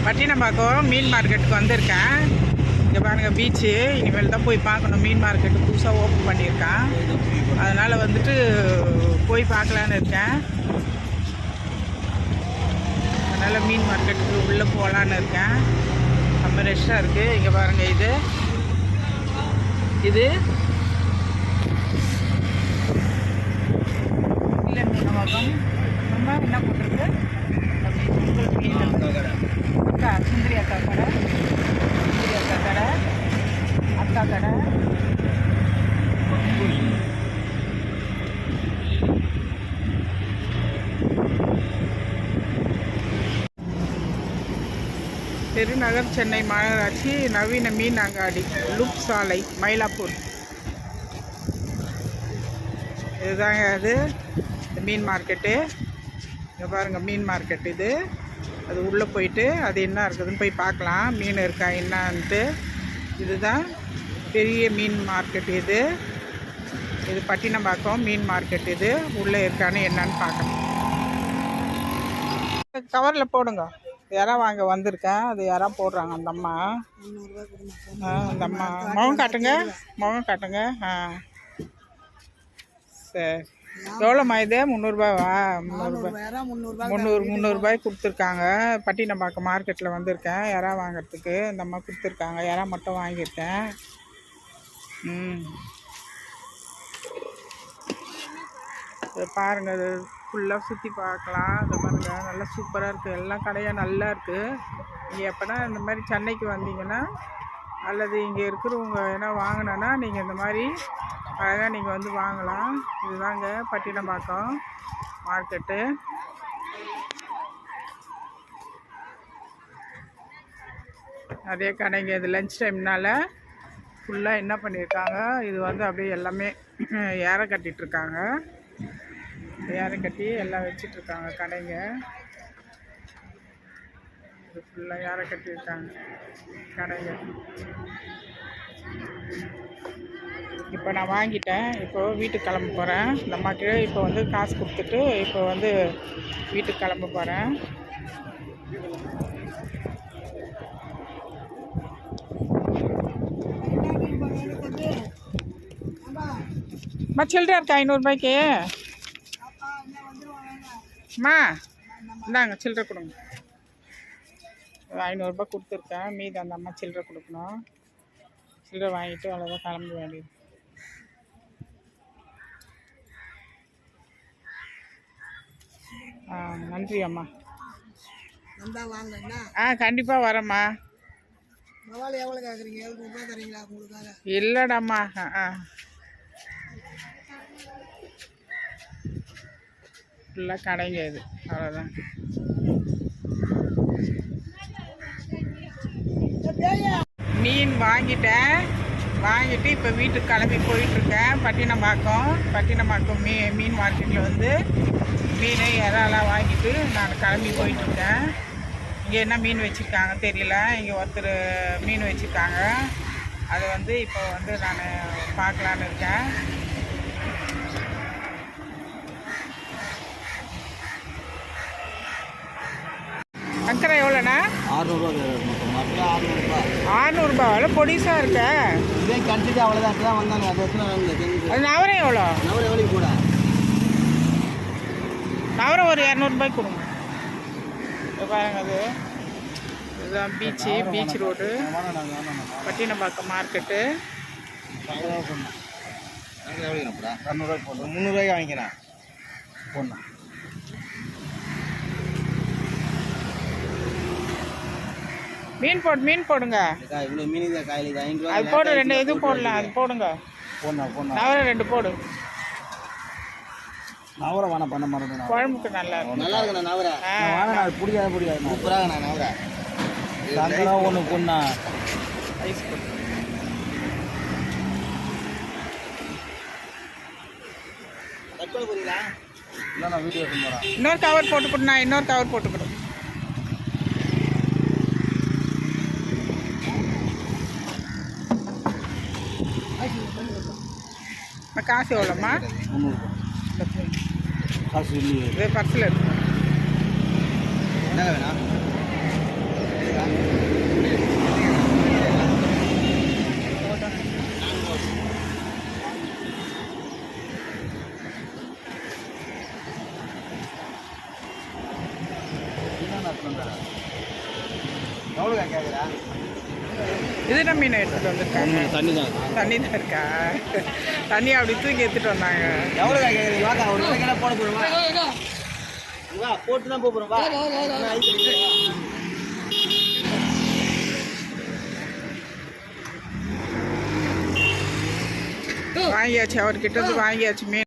பட்டினப்பாக்கம் மீன் மார்க்கெட்டுக்கு வந்திருக்கேன். இங்கே பாருங்கள் பீச்சு. இனிமேல் தான் போய் பார்க்கணும். மீன் மார்க்கெட்டு புதுசாக ஓப்பன் பண்ணியிருக்கான். அதனால் வந்துட்டு போய் பார்க்கலான்னு இருக்கேன். அதனால் மீன் மார்க்கெட்டுக்கு உள்ளே போகலான்னு இருக்கேன். நம்ம ரெஷ்டாக இருக்குது. இங்கே பாருங்கள் இது இல்லை மீனவாக்கம். நம்ம என்ன போட்டிருக்கு அக்கா சுந்தரி அக்கா கடை, சுந்தரி அக்கா கடை, அக்கா கடை. பெருநகர் சென்னை மாநகராட்சி நவீன மீன் அங்காடி, லுப் சாலை, மயிலாப்பூர். இதுதாங்க அது மீன் மார்க்கெட்டு. இங்கே பாருங்கள் மீன் மார்க்கெட் இது. அது உள்ளே போயிட்டு அது என்ன இருக்குதுன்னு போய் பார்க்கலாம். மீன் இருக்கா என்னான்ட்டு. இதுதான் பெரிய மீன் மார்க்கெட் இது. இது பட்டினப்பாக்கம் மீன் மார்க்கெட். இது உள்ளே இருக்கான்னு என்னன்னு பார்க்கணும். கவரில் போடுங்க. யாரா வாங்க வந்திருக்கேன். அது யாரா போடுறாங்க அந்த அம்மா. அந்த அம்மா முகம் காட்டுங்க, முகம் காட்டுங்க. சரி, எவ்வளோம்மா இது? 300ரூபாவா? 300 கொடுத்துருக்காங்க. பட்டினப்பாக்கம் மார்க்கெட்டில் வந்திருக்கேன் யாரா வாங்கிறதுக்கு. இந்த அம்மா கொடுத்துருக்காங்க. யாரா மட்டும் வாங்கியிருக்கேன். இதை பாருங்கள். இது ஃபுல்லாக சுற்றி பார்க்கலாம். இதை பாருங்கள், நல்லா சூப்பராக இருக்குது. எல்லாம் கடையாக நல்லா இருக்குது. நீங்கள் எப்போனா இந்த மாதிரி சென்னைக்கு வந்தீங்கன்னா அல்லது இங்கே இருக்கிறவங்க ஏன்னா வாங்கினோன்னா நீங்கள் இந்த மாதிரி அழகாக நீங்கள் வந்து வாங்கலாம். இதுதாங்க பட்டினப்பாக்கம் மார்க்கெட்டு. நிறைய கடைங்க. இது லஞ்ச் டைம்னால ஃபுல்லாக என்ன பண்ணியிருக்காங்க, இது வந்து அப்படியே எல்லாமே ஏற கட்டிகிட்ருக்காங்க. ஏற கட்டி எல்லாம் வச்சிட்ருக்காங்க கடைங்க. இது ஃபுல்லாக ஏற கட்டியிருக்காங்க கடைங்க. இப்போ நான் வாங்கிட்டேன். இப்போது வீட்டுக்கு கிளம்ப போகிறேன். இந்த அம்மாக்கு இப்போ வந்து காசு கொடுத்துட்டு இப்போ வந்து வீட்டுக்கு கிளம்ப போகிறேன். சில்லறை இருக்கா 500 ரூபாய்க்கு? அம்மா இந்தாங்க சில்லறை கொடுங்க. 500 ரூபாய் கொடுத்துருக்கேன். மீது அந்த அம்மா சில்லறை கொடுக்கணும். சில்லறை வாங்கிட்டு அவ்வளோதான் கிளம்ப வேண்டியது. நன்றி அம்மா. கண்டிப்பாக வரேம்மா. இல்லைடாம்மா. ஃபுல்லாக கடைங்க இது. அவ்வளோதான். மீன் வாங்கிட்டேன். வாங்கிட்டு இப்போ வீட்டுக்கு கிளம்பி போயிட்டுருக்கேன். பட்டினப்பாக்கம் மீன் மார்க்கெட்டில் வந்து மீன் இறாலாம் வாங்கிட்டு நான் கிளம்பி போயிட்டுருக்கேன். இங்கே என்ன மீன் வச்சுருக்காங்க தெரியல. இங்கே ஒருத்தர் மீன் வச்சுருக்காங்க. அதை வந்து இப்போ வந்து நான் பார்க்கலான்னு இருக்கேன். அக்கறை எவ்வளோண்ணா? 600 எவ்வளோ பொடிசாக இருக்க? அது நவரம் எவ்வளோ? நவரம் ஒரு 200 ரூபாய்க்கு கொடுங்க. பாருங்க, அது இதுதான் பீச் ரோடு, பட்டினப்பாக்கம் மார்க்கெட்டு. 300 வாங்கிக்கிறேன். மீன் போடுங்க. அது போடு, 2 இது போடலாம். அது போடுங்க. நவரம் 2 போடு. நவரை வேணாம் பண்ண மாட்டேன். குழம்புக்கு நல்லா இருக்கும். நல்லா இருக்குண்ணா நவரை. பிடிக்காது. சூப்பராக நவரை. சாயந்தரம் ஒன்று பொண்ணா ஐஸ் போட்டு. தக்காளி போறீங்களா? இல்லை, நான் வீடியோ எடுத்து போகிறேன். இன்னொரு கவர் போட்டு கொடுண்ணா. இன்னொரு கவர் போட்டு கொடு. காசு எவ்வளோம்மா? 300. காசு இல்லையே. பர்ஸில் இருக்கு. என்னங்க வேணா? எடுத்துட்டு வந்துடுறேன். எவ்வளோக்கா கேட்குறா? இது என்ன மீன் எடுத்துகிட்டு வந்திருக்காங்க? தண்ணி தான். தண்ணி தான் இருக்கா? தண்ணி அப்படி தூக்கி எடுத்துகிட்டு வந்தாங்க. எவ்வளோக்கா கேட்குறீங்க? வாக்கா ஒரு கிலோ போட போடுவா. வா போட்டு தான் போகிறோம். வா வாங்கியாச்சு, அவர்கிட்ட இருந்து வாங்கியாச்சு மீன்.